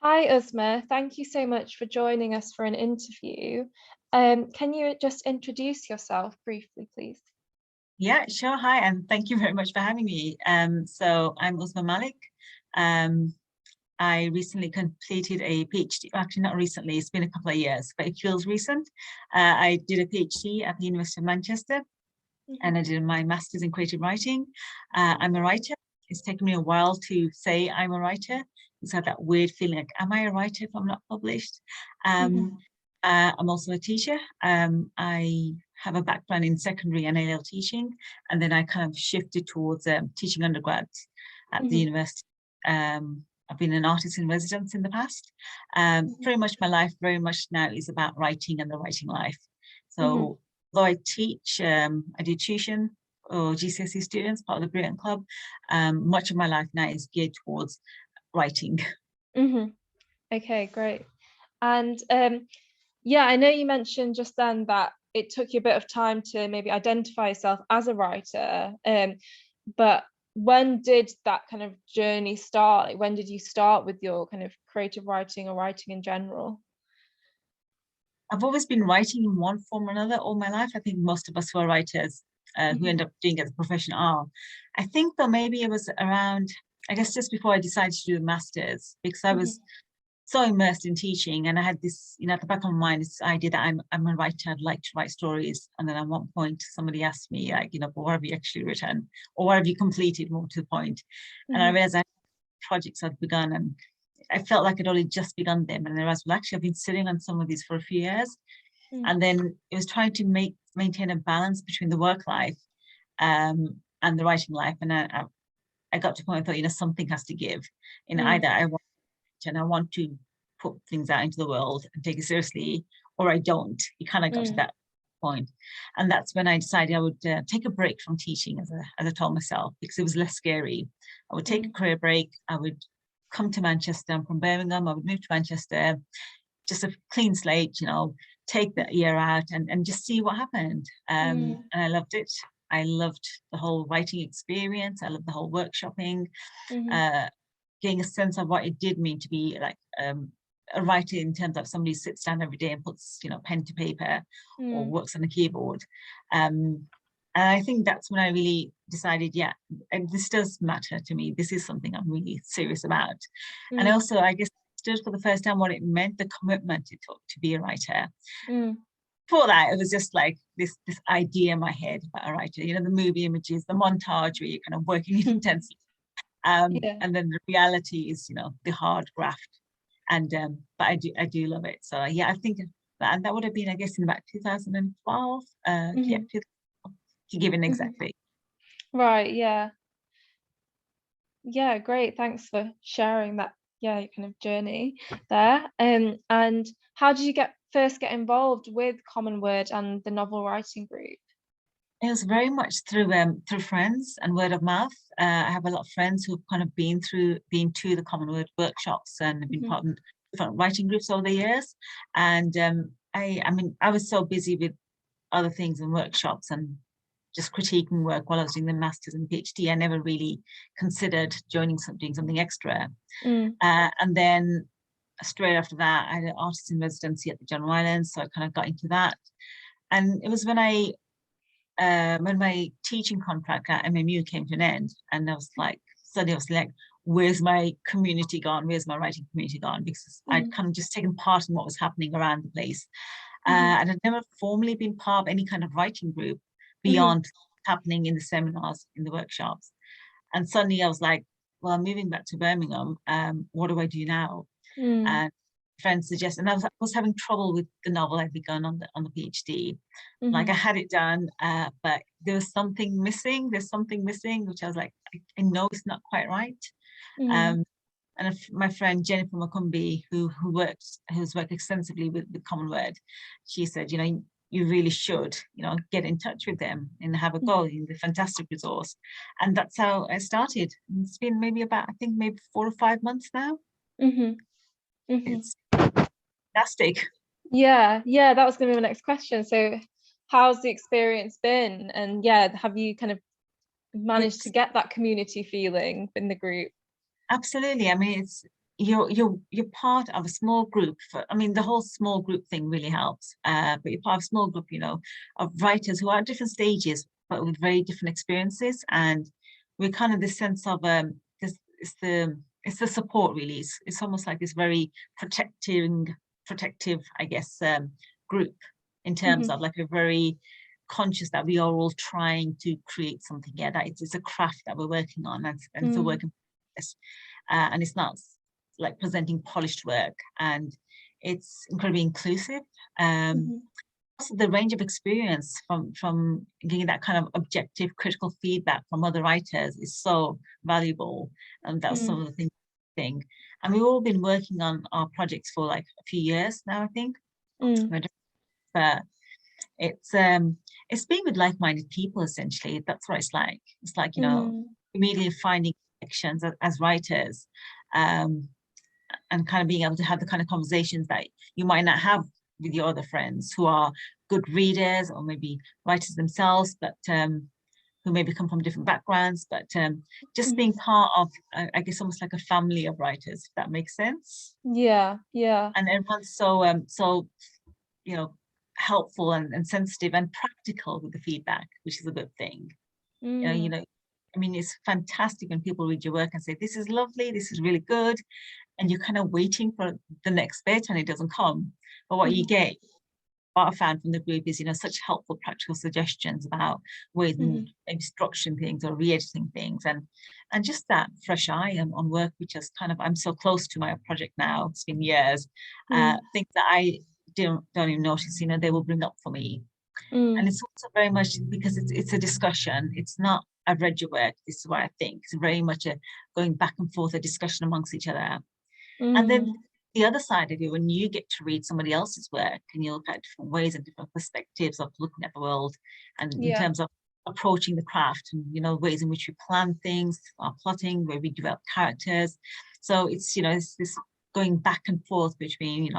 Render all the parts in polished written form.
Hi, Usma. Thank you so much for joining us for an interview. Can you just introduce yourself briefly, please? Yeah, sure. Hi, and thank you very much for having me. So I'm Usma Malik. Um, I recently completed a PhD. Actually, not recently. It's been a couple of years, but it feels recent. I did a PhD at the University of Manchester, Mhm, and I did my master's in creative writing. I'm a writer. It's taken me a while to say I'm a writer. It's had that weird feeling like, am I a writer if I'm not published? mhm, Um, I'm also a teacher. I have a background in secondary and A-level teaching, and then I kind of shifted towards teaching undergrads at the mhm, university. I've been an artist in residence in the past. mhm, Pretty much my life very much now is about writing and the writing life. mhm, So although I teach, I do tuition or GCSE students, part of the Brilliant Club. Much of my life now is geared towards writing. mhm. Okay, great. And yeah, I know you mentioned just then that it took you a bit of time to maybe identify yourself as a writer. But when did that kind of journey start? Like, when did you start with your kind of creative writing or writing in general? I've always been writing in one form or another all my life. I think most of us who are writers who Mhm, end up doing it as a profession are. I think though maybe it was around, I guess just before I decided to do the masters, because I mhm, was so immersed in teaching, and I had this, at the back of my mind, this idea that I'm a writer. I'd like to write stories. And then at one point, somebody asked me, like, but what have you actually written, or what have you completed, more to the point? And I mhm, realized I had projects I'd begun, and I felt like I'd only just begun them. And I realized, well, actually, I've been sitting on some of these for a few years, mhm, and then it was trying to maintain a balance between the work life and the writing life. And I got to a point I thought, something has to give. mhm, Either I want to put things out into the world and take it seriously, or I don't. You kind of got to mhm, that point. And that's when I decided I would take a break from teaching, as I told myself, because it was less scary. I would take a mhm, career break. I would come to Manchester. I'm from Birmingham. I would move to Manchester, just a clean slate, take that year out and just see what happened. mhm, And I loved it. I loved the whole writing experience. I loved the whole workshopping, mhm, uh, getting a sense of what it did mean to be like a writer, in terms of somebody sits down every day and puts, pen to paper or mhm, works on a keyboard. And I think that's when I really decided, yeah, and this does matter to me. This is something I'm really serious about. And mhm, also, I guess, stood for the first time what it meant, the commitment it took to be a writer. mhm. Before that, it was just like this idea in my head about a writer, the movie images, the montage where you're kind of working intensely. Yeah. And then the reality is, the hard graft. And but I do love it. So yeah, I think that, and that would have been, I guess, in about 2012. Yeah, Mhm, to give an mhm. exact date. Right, yeah. Yeah, great. Thanks for sharing that, yeah, your kind of journey there. And how did you first get involved with Commonword and the novel writing group? It was very much through friends and word of mouth. I have a lot of friends who've kind of been to the Commonwealth workshops and have been Mhm, part of different writing groups over the years. And I mean, I was so busy with other things and workshops and just critiquing work while I was doing the masters and PhD. I never really considered doing something extra. mm, And then straight after that, I had an artist in residency at the General Islands, so I kind of got into that. And it was when my teaching contract at MMU came to an end, and I was like, suddenly I was like, where's my community gone? Where's my writing community gone? Because I'd mhm, kind of just taken part in what was happening around the place. mhm, And I'd never formally been part of any kind of writing group mhm, beyond happening in the seminars, in the workshops. And suddenly I was like, well, I'm moving back to Birmingham. What do I do now? mm, And friends suggested, and I was having trouble with the novel I'd begun on the PhD. Like, I mhm, had it done, but there was something missing. There's something missing, which I was like, I know it's not quite right. mm, Um, and my friend Jennifer Makumbi, who's worked extensively with Commonword, she said, you really should, get in touch with them and have a mhm, go. You're a fantastic resource. And that's how I started. And it's been maybe about, I think, maybe 4 or 5 months now. mhm, mhm. It's fantastic. Yeah, yeah, that was gonna be my next question. So how's the experience been? And yeah, have you kind of managed to It's get that community feeling in the group? absolutely. I mean, you're part of a small group. I mean, the whole small group thing really helps. But you're part of a small group, of writers who are at different stages, but with very different experiences. And we're kind of this sense of it's the support really. It's almost like this very protective, I guess, group in terms of like a very conscious that we are all trying to create something. Yeah, that it's a craft that we're working on, and it's a work in progress, and it's not like presenting polished work, and it's incredibly inclusive. Also the range of experience from getting that kind of objective critical feedback from other writers is so valuable, and that's some of the things I think. And we've all been working on our projects for like a few years now, I think. But it's being with like-minded people, essentially. That's what it's like. It's like, immediately finding connections as writers, and kind of being able to have the kind of conversations that you might not have with your other friends who are good readers or maybe writers themselves, but who maybe come from different backgrounds, but just being part of, I guess, almost like a family of writers, if that makes sense. Yeah. And everyone's so helpful and sensitive and practical with the feedback, which is a good thing. I mean, it's fantastic when people read your work and say, this is lovely, this is really good, and you're kind of waiting for the next bit and it doesn't come. But what you get, what I found from the group is, such helpful practical suggestions about ways in maybe structuring things or re-editing things, and just that fresh eye on work, which is kind of, I'm so close to my project now, it's been years, things that I don't even notice, they will bring up for me. And it's also very much because it's a discussion. It's not, I've read your work, this is what I think. It's very much a going back and forth, a discussion amongst each other. And then the other side of it, when you get to read somebody else's work and you look at different ways and different perspectives of looking at the world, and in terms of approaching the craft, and ways in which we plan things, our plotting, where we develop characters. So it's it's this going back and forth between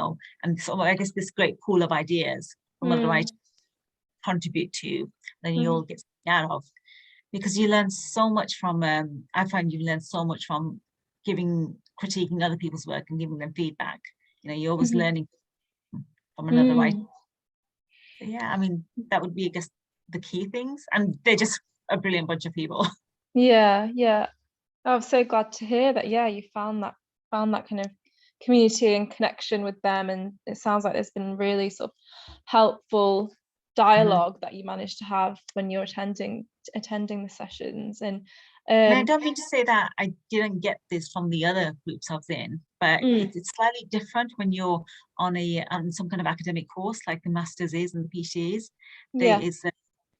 and so I guess this great pool of ideas from other writers contribute to, then you all get something out of, because you learn so much from I find you learn so much from critiquing other people's work and giving them feedback. You're always learning from another writer. So yeah, I mean, that would be, I guess, the key things, and they're just a brilliant bunch of people. Yeah. I'm so glad to hear that. Yeah, you found that kind of community and connection with them, and it sounds like there's been really sort of helpful dialogue that you managed to have when you're attending the sessions. And I don't mean to say that I didn't get this from the other groups I was in, but it's slightly different when you're on some kind of academic course like the Masters is and the PhD is.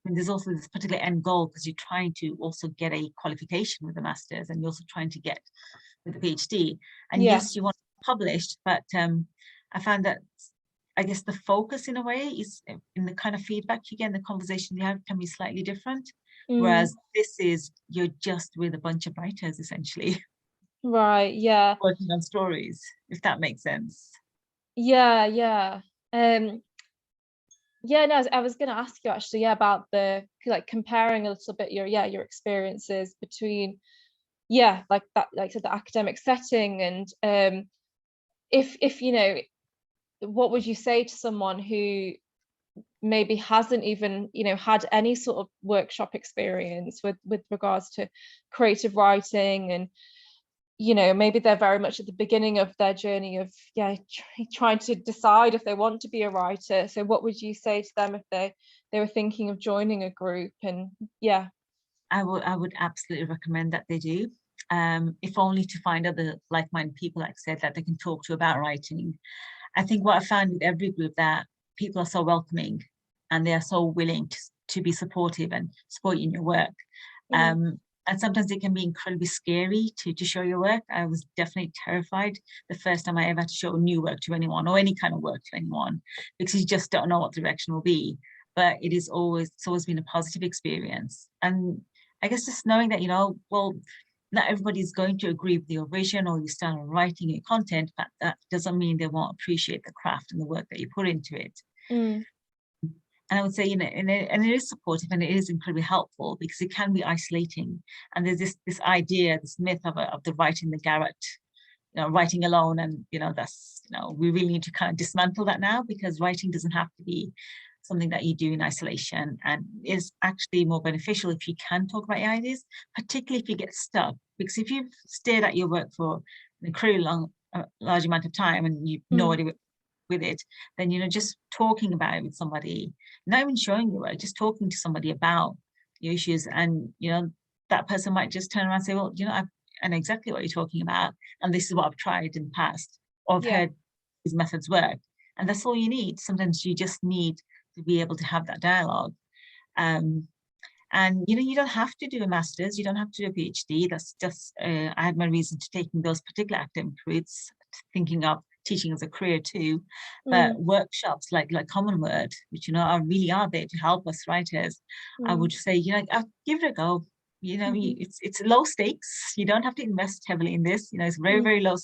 There's also this particular end goal, because you're trying to also get a qualification with the Masters, and you're also trying to get with the PhD. And yes, you want to publish, but I found that, I guess, the focus in a way is in the kind of feedback you get, and the conversation you have can be slightly different. Whereas this is, you're just with a bunch of writers, essentially. Right, yeah. Working on stories, if that makes sense. Yeah. No, I was going to ask you actually, about the, like, comparing a little bit your experiences between, like that, like the academic setting, and if what would you say to someone who maybe hasn't even had any sort of workshop experience with regards to creative writing, and maybe they're very much at the beginning of their journey of trying to decide if they want to be a writer? So what would you say to them if they were thinking of joining a group? And I would absolutely recommend that they do, if only to find other like-minded people, like I said, that they can talk to about writing. I think what I found with every group, that people are so welcoming and they are so willing to be supportive and support you in your work. And sometimes it can be incredibly scary to show your work. I was definitely terrified the first time I ever had to show new work to anyone, or any kind of work to anyone, because you just don't know what the direction will be. But it's always been a positive experience. And I guess just knowing that, well, not everybody's going to agree with your vision or your style of writing, your content, but that doesn't mean they won't appreciate the craft and the work that you put into it. And I would say, and it is supportive, and it is incredibly helpful, because it can be isolating. And there's this idea, this myth of the writer in the garret, writing alone, and that's we really need to kind of dismantle that now, because writing doesn't have to be something that you do in isolation, and is actually more beneficial if you can talk about your ideas, particularly if you get stuck. Because if you've stared at your work for an incredibly large amount of time and you've no idea with it, then just talking about it with somebody, not even showing your work, just talking to somebody about your issues, and that person might just turn around and say, well, I know exactly what you're talking about, and this is what I've tried in the past, or I've heard these methods work. And that's all you need. Sometimes you just need to be able to have that dialogue. And you don't have to do a master's, you don't have to do a PhD. That's just I had my reason to taking those particular academic routes, thinking of teaching as a career too. But workshops like Commonword, which really are there to help us writers, I would say I'll give it a go. It's low stakes. You don't have to invest heavily in this. It's very, very low.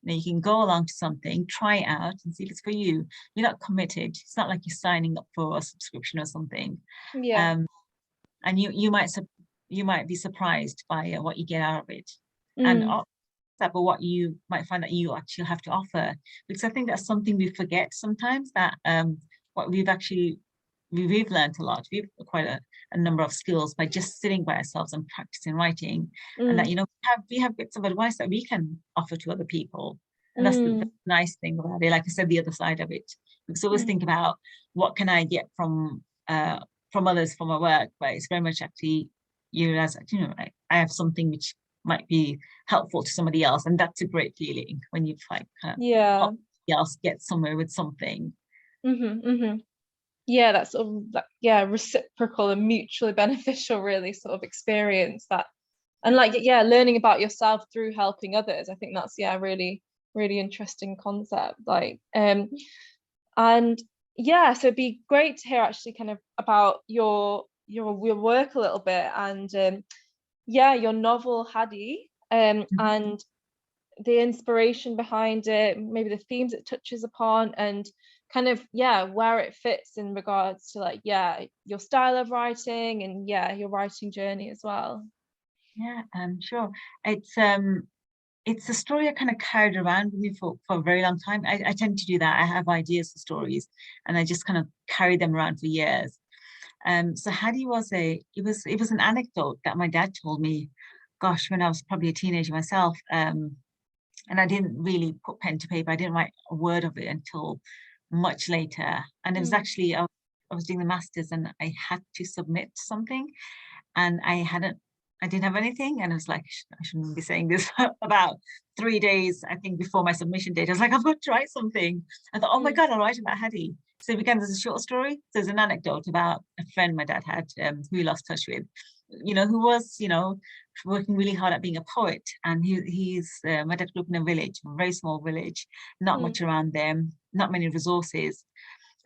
You can go along to something, try it out, and see if it's for you. You're not committed. It's not like you're signing up for a subscription or something. And you might be surprised by what you get out of it, and but what you might find that you actually have to offer. Because I think that's something we forget sometimes, that what we've learned a lot. We've acquired a number of skills by just sitting by ourselves and practicing writing, and that we have bits of advice that we can offer to other people, and that's the nice thing about it. Like I said, the other side of it, because always think about what can I get from others for my work, but it's very much actually you realize I have something which might be helpful to somebody else, and that's a great feeling when you help somebody else get somewhere with something. That's sort of reciprocal and mutually beneficial, really, sort of experience that, and learning about yourself through helping others. I think that's really, really interesting concept. So it'd be great to hear actually kind of about your work a little bit, and your novel HADI, and the inspiration behind it, maybe the themes it touches upon, and kind of where it fits in regards to your style of writing, and your writing journey as well. Sure. It's a story I kind of carried around with me for a very long time. I tend to do that. I have ideas for stories, and I just kind of carry them around for years. So HADI was an anecdote that my dad told me, gosh, when I was probably a teenager myself, and I didn't really put pen to paper. I didn't write a word of it until much later. And it was actually I was doing the masters, and I had to submit something, and I didn't have anything, and I was like, I shouldn't be saying this. About 3 days, I think, before my submission date, I was like, I've got to write something. I thought, oh my God, I'll write about HADI. So it began as a short story. There's an anecdote about a friend my dad had, who he lost touch with, who was, working really hard at being a poet. And my dad grew up in a village, a very small village, not much around them, not many resources.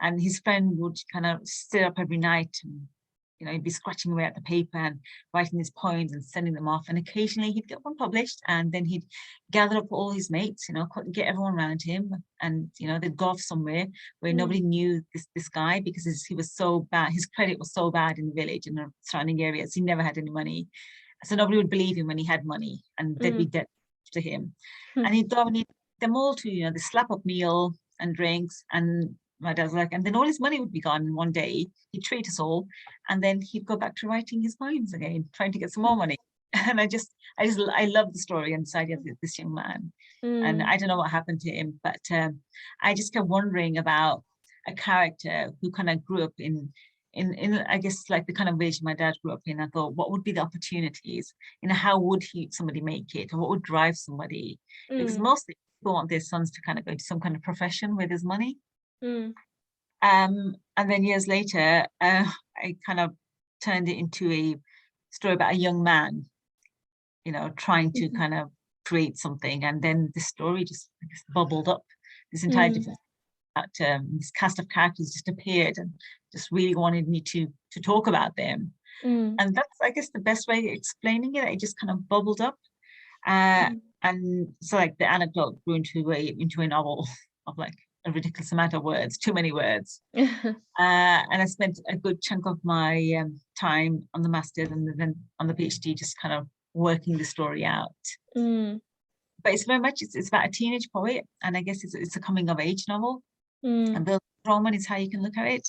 And his friend would kind of sit up every night and he'd be scratching away at the paper and writing his poems and sending them off. And occasionally he'd get one published, and then he'd gather up all his mates, get everyone around him, and they'd go off somewhere where nobody knew this guy, because he was so bad. His credit was so bad in the village and the surrounding areas. He never had any money, so nobody would believe him when he had money, and they'd be dead to him. And he'd go and he'd them all to the slap up meal and drinks, and my dad's like, and then all his money would be gone in one day. He'd treat us all, and then he'd go back to writing his poems again, trying to get some more money. And I love the story and the idea of this young man. And I don't know what happened to him, but I just kept wondering about a character who kind of grew up in I guess like the kind of village my dad grew up in. I thought, what would be the opportunities? How would somebody make it, or what would drive somebody? Because mostly people want their sons to kind of go to some kind of profession where there's money. And then years later, I kind of turned it into a story about a young man, trying to kind of create something. And then the story just bubbled up. This entire different this cast of characters just appeared and just really wanted me to talk about them. And that's, I guess, the best way of explaining it. It just kind of bubbled up. And so like the anecdote grew into a novel of like a ridiculous amount of words, too many words. And I spent a good chunk of my time on the master's and then on the PhD just kind of working the story out. but it's very much, it's about a teenage poet, and I guess it's a coming of age novel, Mm. and bildungsroman is how you can look at it.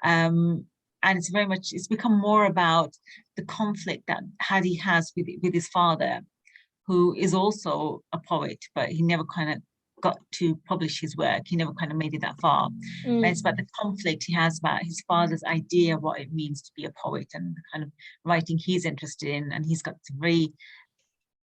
And it's very much, it's become more about the conflict that HADI has with his father, who is also a poet, but he never kind of got to publish his work. He never kind of made it that far. And it's about the conflict he has about his father's idea of what it means to be a poet, and the kind of writing he's interested in. And he's got some very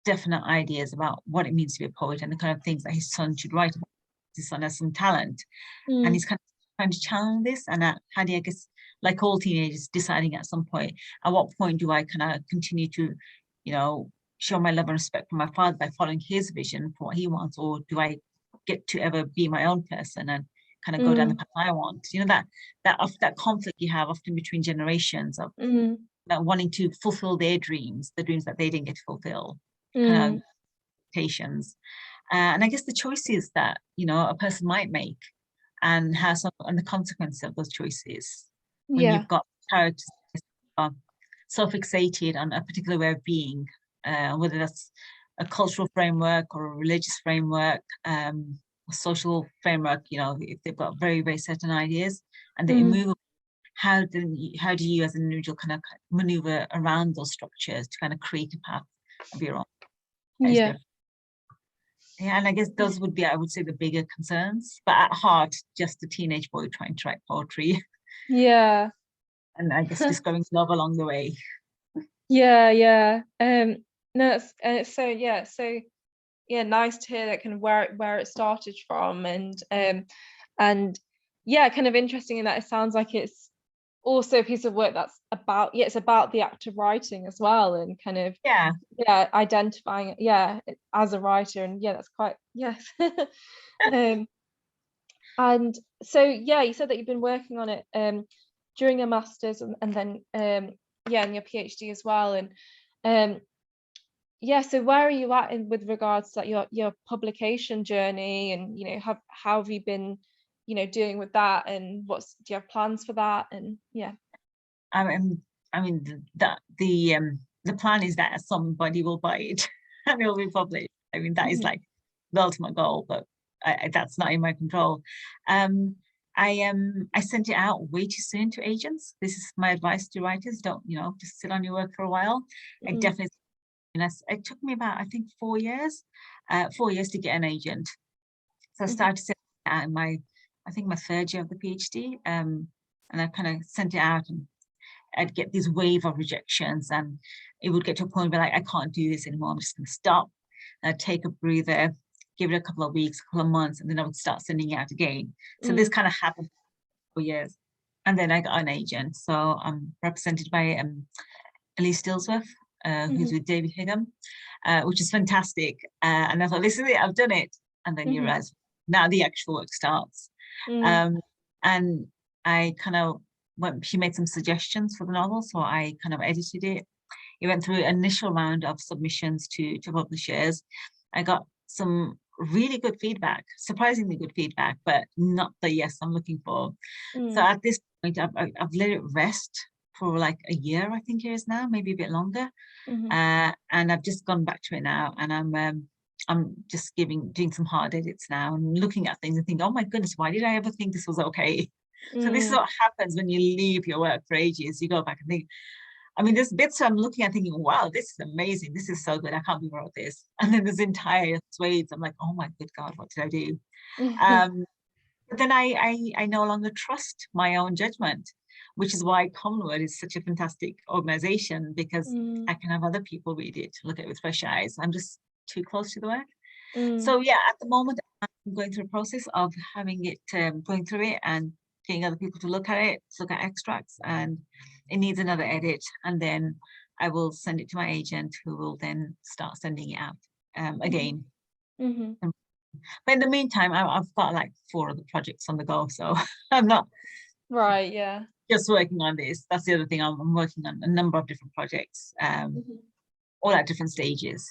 definite ideas about what it means to be a poet, and the kind of things that his son should write about. His son has some talent, and he's kind of trying to challenge this. And HADI, I guess, like all teenagers, deciding at some point, at what point do I kind of continue to, you know, show my love and respect for my father by following his vision for what he wants, or do I get to ever be my own person and kind of go down the path I want? You know, that conflict you have often between generations of that wanting to fulfill their dreams, the dreams that they didn't get to fulfill, kind of expectations. And I guess the choices that, you know, a person might make, and how some, and the consequences of those choices. When you've got characters so fixated on a particular way of being, whether that's a cultural framework or a religious framework, a social framework, you know, if they've got very, very certain ideas and they're immovable, how do you as an individual kind of maneuver around those structures to kind of create a path of your own? Yeah, and I guess those would be, I would say, the bigger concerns, but at heart, just a teenage boy trying to write poetry. Yeah. And I guess discovering love along the way. Yeah. No, it's so nice to hear that kind of where it started from, and yeah, kind of interesting in that it sounds like it's also a piece of work that's about, it's about the act of writing as well, and kind of identifying as a writer, and that's quite and so you said that you've been working on it during your masters, and then in your PhD as well, and so where are you at with regards to like your publication journey, and you know, how have you been, you know, doing with that, and do you have plans for that? And I mean the plan is that somebody will buy it and it will be published. I mean, that is like the ultimate goal, but that's not in my control. I sent it out way too soon to agents. This is my advice to writers: don't, you know, just sit on your work for a while. I definitely, it took me about, I think, 4 years to get an agent. So I started sending it out in my third year of the PhD, and I kind of sent it out, and I'd get this wave of rejections, and it would get to a point where like, I can't do this anymore, I'm just going to stop, take a breather, give it a couple of weeks, a couple of months, and then I would start sending it out again. So this kind of happened for years. And then I got an agent. So I'm represented by Elise Stilsworth, who's with David Higham, which is fantastic. And I thought, this is it, I've done it. And then you realize now the actual work starts. And I kind of she made some suggestions for the novel, so I kind of edited it. It went through an initial round of submissions to publishers. I got some really good feedback, surprisingly good feedback, but not the yes I'm looking for. So at this point, I've let it rest for like a year, I think it is now, maybe a bit longer. And I've just gone back to it now, and I'm just doing some hard edits now, and looking at things and think, oh my goodness, why did I ever think this was okay? So this is what happens when you leave your work for ages. You go back and think, I mean, there's bits I'm looking at thinking, wow, this is amazing. This is so good. I can't believe I wrote this. And then there's entire swathes. I'm like, oh my good God, what did I do? But then I no longer trust my own judgment, which is why Commonword is such a fantastic organization, because I can have other people read it, look at it with fresh eyes. I'm just too close to the work. So yeah, at the moment, I'm going through a process of having it, going through it and getting other people to look at it, look at extracts, and it needs another edit, and then I will send it to my agent, who will then start sending it out again. But in the meantime, I've got like 4 other projects on the go, so I'm not just working on this. That's the other thing. I'm working on a number of different projects, all at different stages.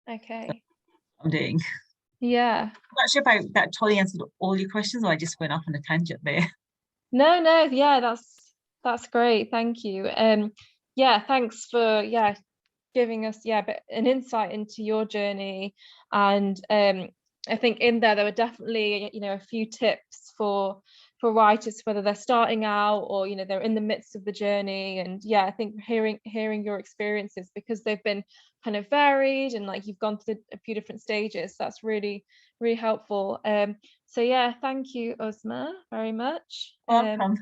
Okay. So I'm doing. Yeah. I'm not sure if that totally answered all your questions, or I just went off on a tangent there. No, yeah, that's great. Thank you. Yeah, thanks for giving us an insight into your journey. And I think in there were definitely, you know, a few tips for writers, whether they're starting out or, you know, they're in the midst of the journey. And yeah, I think hearing your experiences, because they've been kind of varied and like you've gone through a few different stages, that's really helpful. So yeah, thank you, Usma, very much. Welcome.